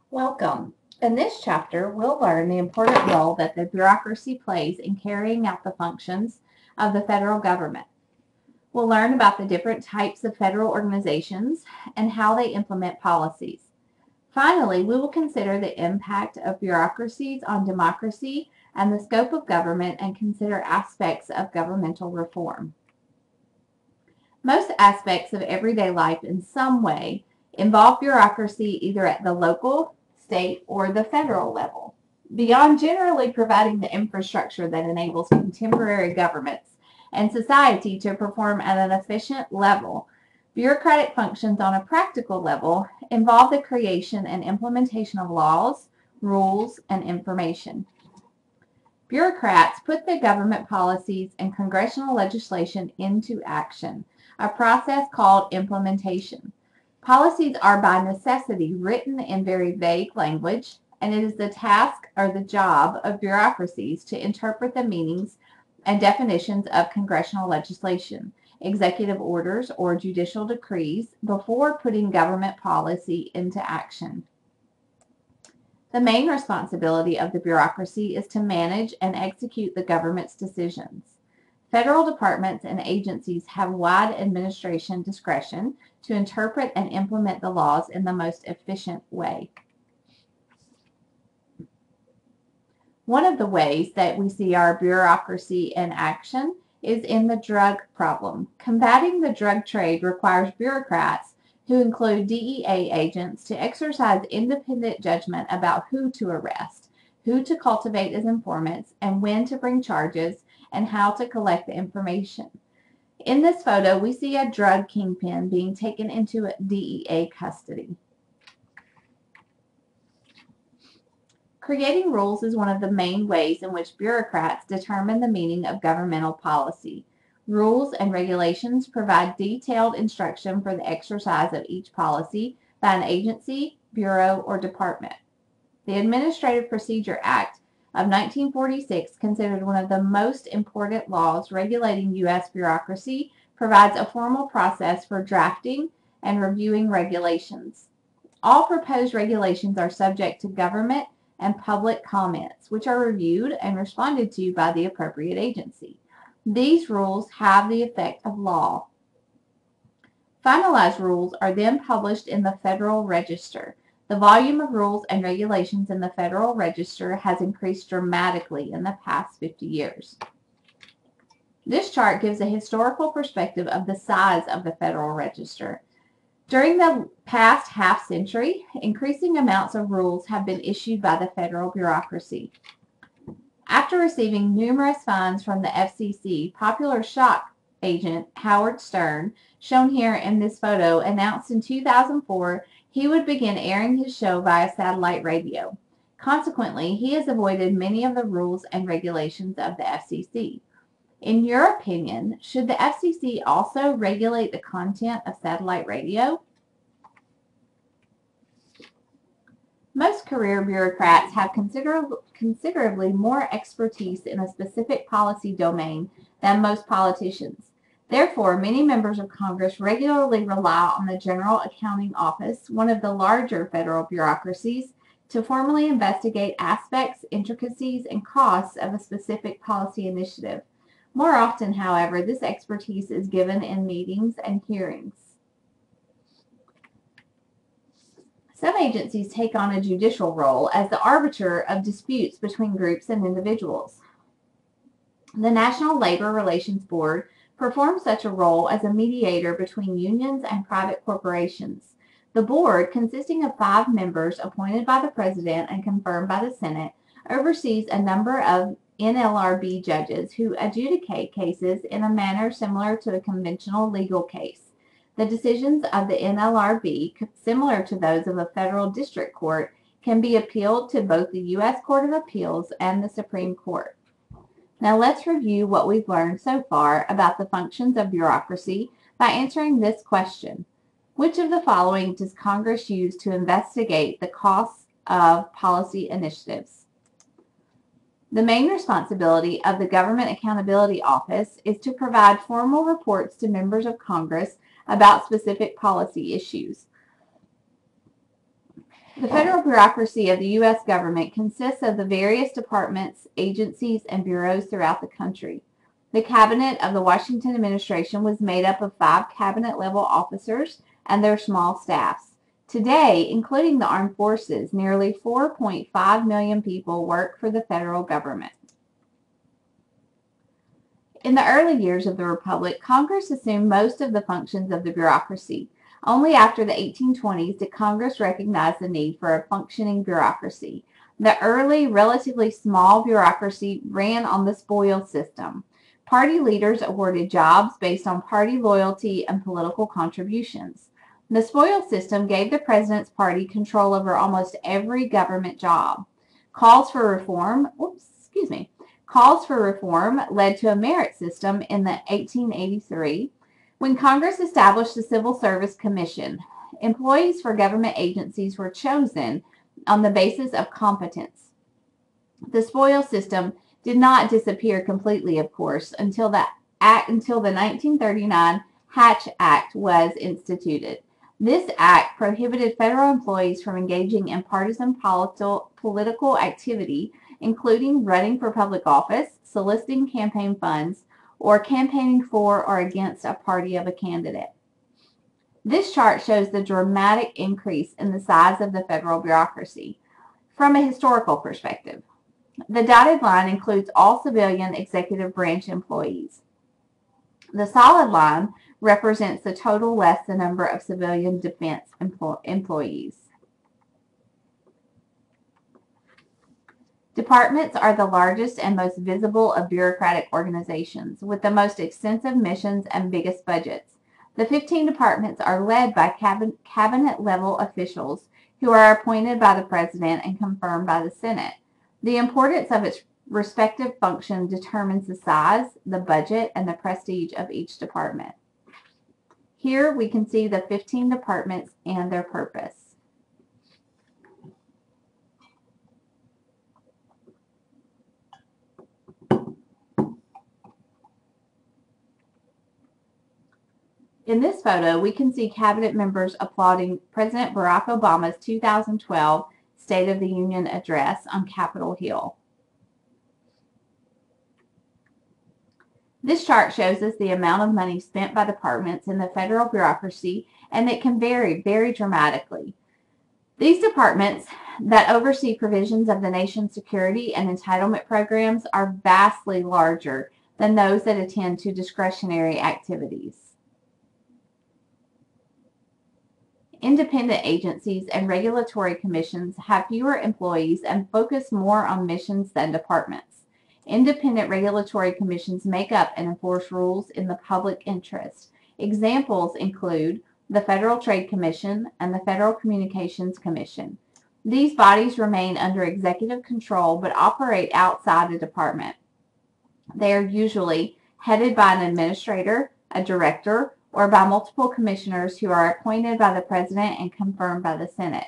Welcome. In this chapter, we'll learn the important role that the bureaucracy plays in carrying out the functions of the federal government. We'll learn about the different types of federal organizations and how they implement policies. Finally, we will consider the impact of bureaucracies on democracy and the scope of government and consider aspects of governmental reform. Most aspects of everyday life in some way involve bureaucracy either at the local, state, or the federal level. Beyond generally providing the infrastructure that enables contemporary governments and society to perform at an efficient level, bureaucratic functions on a practical level involve the creation and implementation of laws, rules, and information. Bureaucrats put the government policies and congressional legislation into action, a process called implementation. Policies are by necessity written in very vague language, and it is the task or the job of bureaucracies to interpret the meanings and definitions of congressional legislation, executive orders, or judicial decrees before putting government policy into action. The main responsibility of the bureaucracy is to manage and execute the government's decisions. Federal departments and agencies have wide administration discretion to interpret and implement the laws in the most efficient way. One of the ways that we see our bureaucracy in action is in the drug problem. Combating the drug trade requires bureaucrats, who include DEA agents, to exercise independent judgment about who to arrest, who to cultivate as informants, and when to bring charges, and how to collect the information. In this photo, we see a drug kingpin being taken into DEA custody. Creating rules is one of the main ways in which bureaucrats determine the meaning of governmental policy. Rules and regulations provide detailed instruction for the exercise of each policy by an agency, bureau, or department. The Administrative Procedure Act of 1946, considered one of the most important laws regulating U.S. bureaucracy, provides a formal process for drafting and reviewing regulations. All proposed regulations are subject to government and public comments, which are reviewed and responded to by the appropriate agency. These rules have the effect of law. Finalized rules are then published in the Federal Register. The volume of rules and regulations in the Federal Register has increased dramatically in the past 50 years. This chart gives a historical perspective of the size of the Federal Register. During the past half century, increasing amounts of rules have been issued by the federal bureaucracy. After receiving numerous fines from the FCC, popular shock agent Howard Stern, shown here in this photo, announced in 2004 he would begin airing his show via satellite radio. Consequently, he has avoided many of the rules and regulations of the FCC. In your opinion, should the FCC also regulate the content of satellite radio? Most career bureaucrats have considerably more expertise in a specific policy domain than most politicians. Therefore, many members of Congress regularly rely on the General Accounting Office, one of the larger federal bureaucracies, to formally investigate aspects, intricacies, and costs of a specific policy initiative. More often, however, this expertise is given in meetings and hearings. Some agencies take on a judicial role as the arbiter of disputes between groups and individuals. The National Labor Relations Board performs such a role as a mediator between unions and private corporations. The board, consisting of 5 members appointed by the President and confirmed by the Senate, oversees a number of NLRB judges who adjudicate cases in a manner similar to a conventional legal case. The decisions of the NLRB, similar to those of a federal district court, can be appealed to both the U.S. Court of Appeals and the Supreme Court. Now let's review what we've learned so far about the functions of bureaucracy by answering this question. Which of the following does Congress use to investigate the costs of policy initiatives? The main responsibility of the Government Accountability Office is to provide formal reports to members of Congress about specific policy issues. The federal bureaucracy of the U.S. government consists of the various departments, agencies, and bureaus throughout the country. The cabinet of the Washington administration was made up of 5 cabinet-level officers and their small staffs. Today, including the armed forces, nearly 4.5 million people work for the federal government. In the early years of the Republic, Congress assumed most of the functions of the bureaucracy. Only after the 1820s did Congress recognize the need for a functioning bureaucracy. The early, relatively small bureaucracy ran on the spoils system. Party leaders awarded jobs based on party loyalty and political contributions. The spoils system gave the president's party control over almost every government job. Calls for reform led to a merit system in the 1883 when Congress established the Civil Service Commission. Employees for government agencies were chosen on the basis of competence. The spoils system did not disappear completely, of course, until the 1939 Hatch Act was instituted. This act prohibited federal employees from engaging in partisan political activity, including running for public office, soliciting campaign funds, or campaigning for or against a party of a candidate. This chart shows the dramatic increase in the size of the federal bureaucracy from a historical perspective. The dotted line includes all civilian executive branch employees. The solid line represents the total less the number of civilian defense employees. Departments are the largest and most visible of bureaucratic organizations, with the most extensive missions and biggest budgets. The 15 departments are led by cabinet-level officials who are appointed by the President and confirmed by the Senate. The importance of its respective function determines the size, the budget, and the prestige of each department. Here we can see the 15 departments and their purpose. In this photo, we can see cabinet members applauding President Barack Obama's 2012 State of the Union address on Capitol Hill. This chart shows us the amount of money spent by departments in the federal bureaucracy, and it can vary very dramatically. These departments that oversee provisions of the nation's security and entitlement programs are vastly larger than those that attend to discretionary activities. Independent agencies and regulatory commissions have fewer employees and focus more on missions than departments. Independent regulatory commissions make up and enforce rules in the public interest. Examples include the Federal Trade Commission and the Federal Communications Commission. These bodies remain under executive control but operate outside the department. They are usually headed by an administrator, a director, or by multiple commissioners who are appointed by the President and confirmed by the Senate.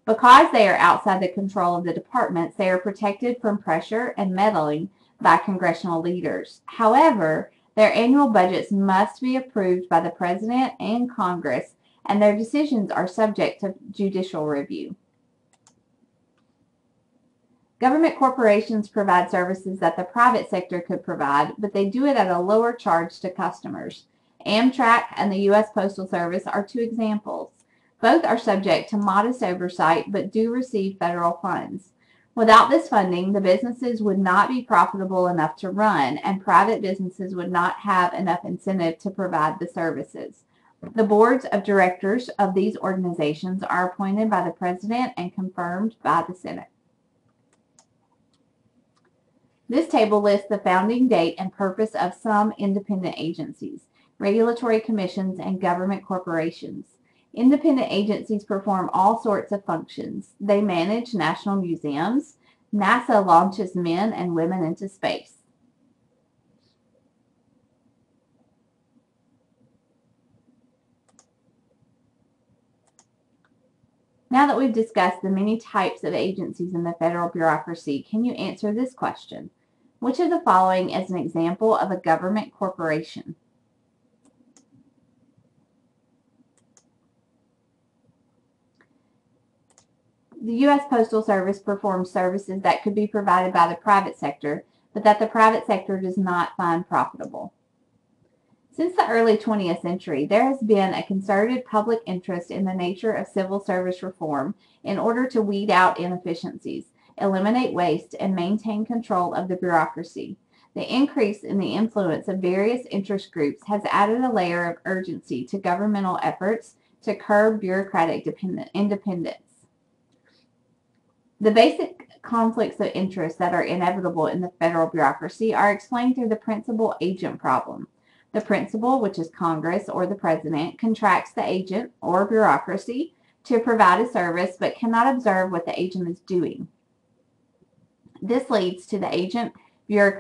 Because they are outside the control of the departments, they are protected from pressure and meddling by congressional leaders. However, their annual budgets must be approved by the President and Congress, and their decisions are subject to judicial review. Government corporations provide services that the private sector could provide, but they do it at a lower charge to customers. Amtrak and the U.S. Postal Service are 2 examples. Both are subject to modest oversight but do receive federal funds. Without this funding, the businesses would not be profitable enough to run, and private businesses would not have enough incentive to provide the services. The boards of directors of these organizations are appointed by the President and confirmed by the Senate. This table lists the founding date and purpose of some independent agencies, regulatory commissions, and government corporations. Independent agencies perform all sorts of functions. They manage national museums. NASA launches men and women into space. Now that we've discussed the many types of agencies in the federal bureaucracy, can you answer this question? Which of the following is an example of a government corporation? the U.S. Postal Service performs services that could be provided by the private sector, but that the private sector does not find profitable. Since the early 20th century, there has been a concerted public interest in the nature of civil service reform in order to weed out inefficiencies, eliminate waste, and maintain control of the bureaucracy. The increase in the influence of various interest groups has added a layer of urgency to governmental efforts to curb bureaucratic independence. The basic conflicts of interest that are inevitable in the federal bureaucracy are explained through the principal-agent problem. The principal, which is Congress or the president, contracts the agent or bureaucracy to provide a service but cannot observe what the agent is doing. This leads the agent or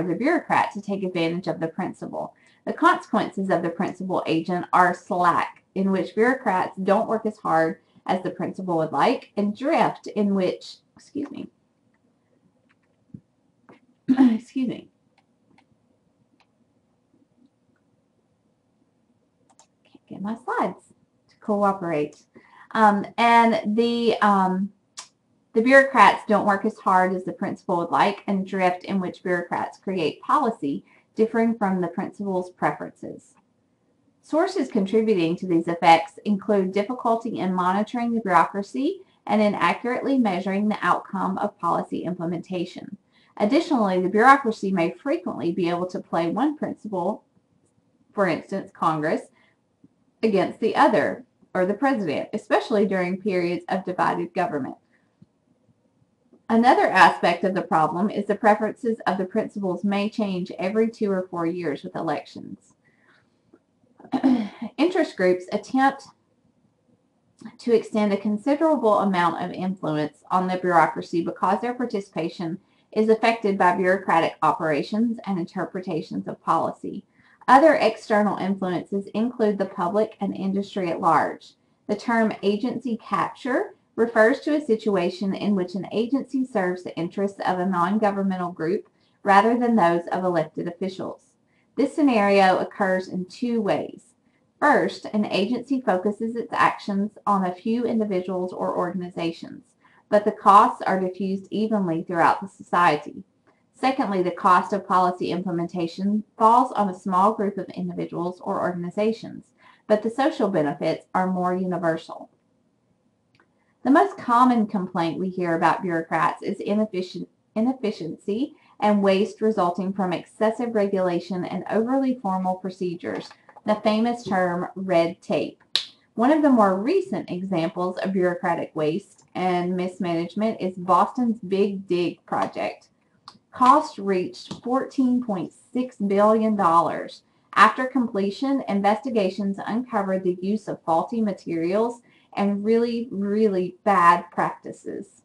the bureaucrat to take advantage of the principal. The consequences of the principal agent are slack, in which bureaucrats don't work as hard as the principal would like, and drift, in which, excuse me, can't get my slides to cooperate. And the bureaucrats don't work as hard as the principal would like, and drift, in which bureaucrats create policy differing from the principal's preferences. Sources contributing to these effects include difficulty in monitoring the bureaucracy and in accurately measuring the outcome of policy implementation. Additionally, the bureaucracy may frequently be able to play one principal, for instance, Congress, against the other, or the president, especially during periods of divided government. Another aspect of the problem is the preferences of the principals may change every 2 or 4 years with elections. Interest groups attempt to extend a considerable amount of influence on the bureaucracy because their participation is affected by bureaucratic operations and interpretations of policy. Other external influences include the public and industry at large. The term agency capture refers to a situation in which an agency serves the interests of a non-governmental group rather than those of elected officials. This scenario occurs in 2 ways. First, an agency focuses its actions on a few individuals or organizations, but the costs are diffused evenly throughout the society. Secondly, the cost of policy implementation falls on a small group of individuals or organizations, but the social benefits are more universal. The most common complaint we hear about bureaucrats is inefficiency and waste resulting from excessive regulation and overly formal procedures, the famous term red tape. One of the more recent examples of bureaucratic waste and mismanagement is Boston's Big Dig project. Cost reached $14.6 billion. After completion, investigations uncovered the use of faulty materials and really bad practices.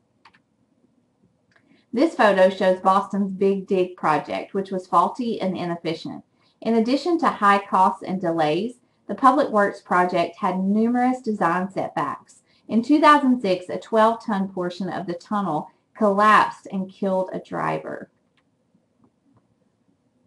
This photo shows Boston's Big Dig project, which was faulty and inefficient. In addition to high costs and delays, the Public Works project had numerous design setbacks. In 2006, a 12-ton portion of the tunnel collapsed and killed a driver.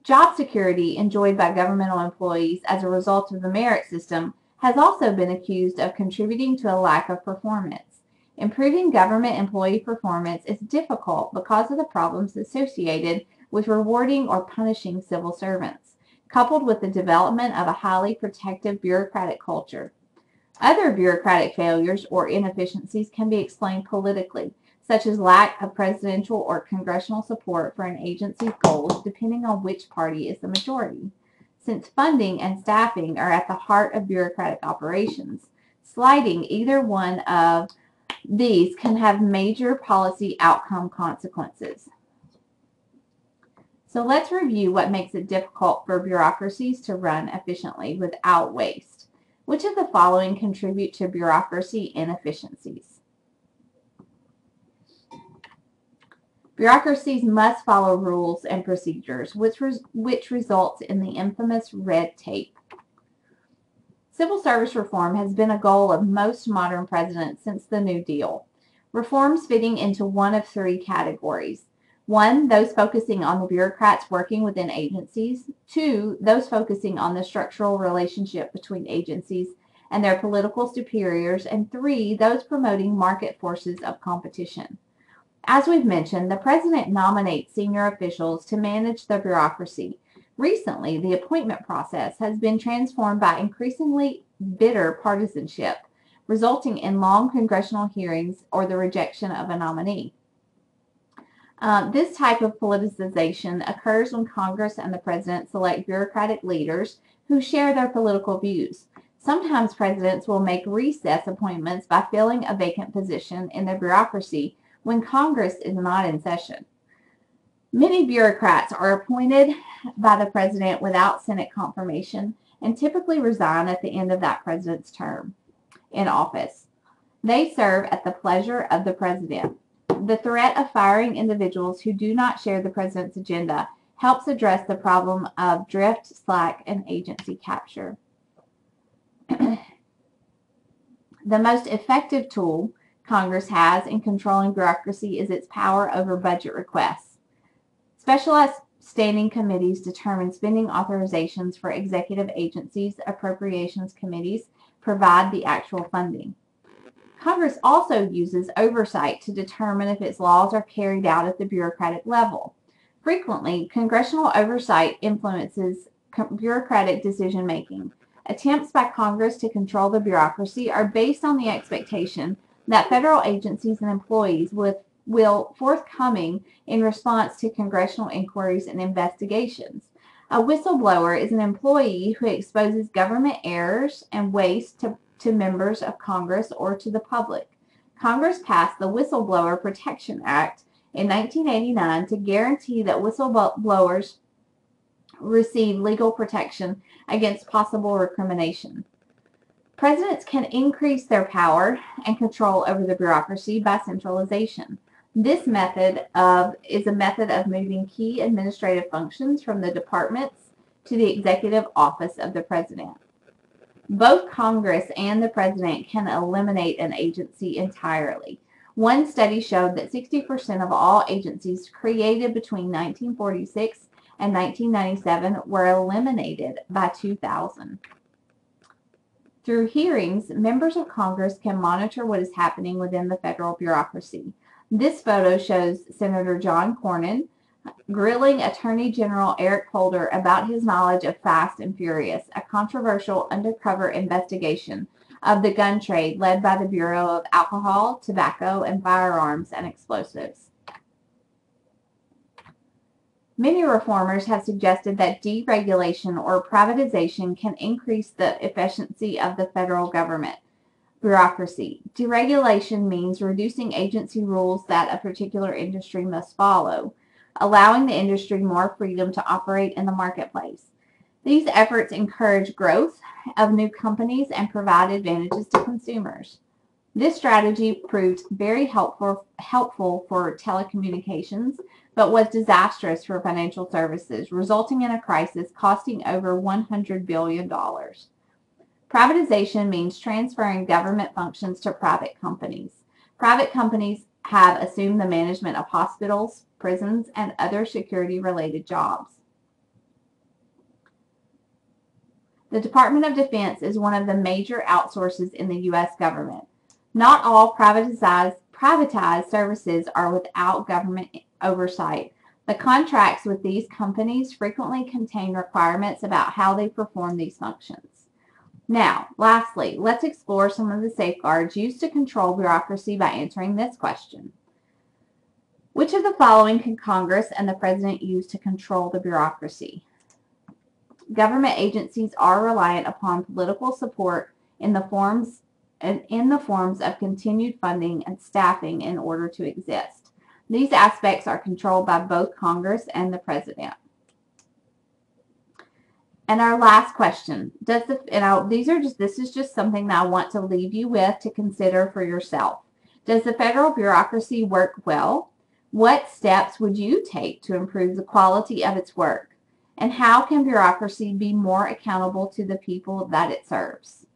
Job security enjoyed by governmental employees as a result of the merit system has also been accused of contributing to a lack of performance. Improving government employee performance is difficult because of the problems associated with rewarding or punishing civil servants, coupled with the development of a highly protective bureaucratic culture. Other bureaucratic failures or inefficiencies can be explained politically, such as lack of presidential or congressional support for an agency's goals depending on which party is the majority. Since funding and staffing are at the heart of bureaucratic operations, slighting either one of these can have major policy outcome consequences. So let's review what makes it difficult for bureaucracies to run efficiently without waste. Which of the following contribute to bureaucracy inefficiencies? Bureaucracies must follow rules and procedures, which results in the infamous red tape. Civil service reform has been a goal of most modern presidents since the New Deal. Reforms fitting into one of 3 categories. 1, those focusing on the bureaucrats working within agencies. 2, those focusing on the structural relationship between agencies. and their political superiors, and 3, those promoting market forces of competition. As we've mentioned, the president nominates senior officials to manage the bureaucracy. Recently, the appointment process has been transformed by increasingly bitter partisanship, resulting in long congressional hearings or the rejection of a nominee. This type of politicization occurs when Congress and the president select bureaucratic leaders who share their political views. Sometimes presidents will make recess appointments by filling a vacant position in the bureaucracy when Congress is not in session. Many bureaucrats are appointed by the president without Senate confirmation and typically resign at the end of that president's term in office. They serve at the pleasure of the president. The threat of firing individuals who do not share the president's agenda helps address the problem of drift, slack, and agency capture. The most effective tool Congress has in controlling bureaucracy is its power over budget requests. Specialized standing committees determine spending authorizations for executive agencies. Appropriations committees provide the actual funding. Congress also uses oversight to determine if its laws are carried out at the bureaucratic level. Frequently, congressional oversight influences bureaucratic decision-making. Attempts by Congress to control the bureaucracy are based on the expectation that federal agencies and employees will forthcoming in response to congressional inquiries and investigations. A whistleblower is an employee who exposes government errors and waste to members of Congress or to the public. Congress passed the Whistleblower Protection Act in 1989 to guarantee that whistleblowers receive legal protection against possible recrimination. Presidents can increase their power and control over the bureaucracy by centralization. This method is a method of moving key administrative functions from the departments to the executive office of the president. Both Congress and the president can eliminate an agency entirely. One study showed that 60% of all agencies created between 1946 and 1997 were eliminated by 2000. Through hearings, members of Congress can monitor what is happening within the federal bureaucracy. This photo shows Senator John Cornyn grilling Attorney General Eric Holder about his knowledge of Fast and Furious, a controversial undercover investigation of the gun trade led by the Bureau of Alcohol, Tobacco, and Firearms and Explosives. Many reformers have suggested that deregulation or privatization can increase the efficiency of the federal government bureaucracy. Deregulation means reducing agency rules that a particular industry must follow, allowing the industry more freedom to operate in the marketplace. These efforts encourage growth of new companies and provide advantages to consumers. This strategy proved very helpful for telecommunications, but was disastrous for financial services, resulting in a crisis costing over $100 billion. Privatization means transferring government functions to private companies. Private companies have assumed the management of hospitals, prisons, and other security-related jobs. The Department of Defense is one of the major outsources in the U.S. government. Not all privatized services are without government oversight. The contracts with these companies frequently contain requirements about how they perform these functions. Now, lastly, let's explore some of the safeguards used to control bureaucracy by answering this question. Which of the following can Congress and the President use to control the bureaucracy? Government agencies are reliant upon political support in the forms of continued funding and staffing in order to exist. These aspects are controlled by both Congress and the President. And our last question, this is just something that I want to leave you with to consider for yourself. Does the federal bureaucracy work well? What steps would you take to improve the quality of its work? And how can bureaucracy be more accountable to the people that it serves?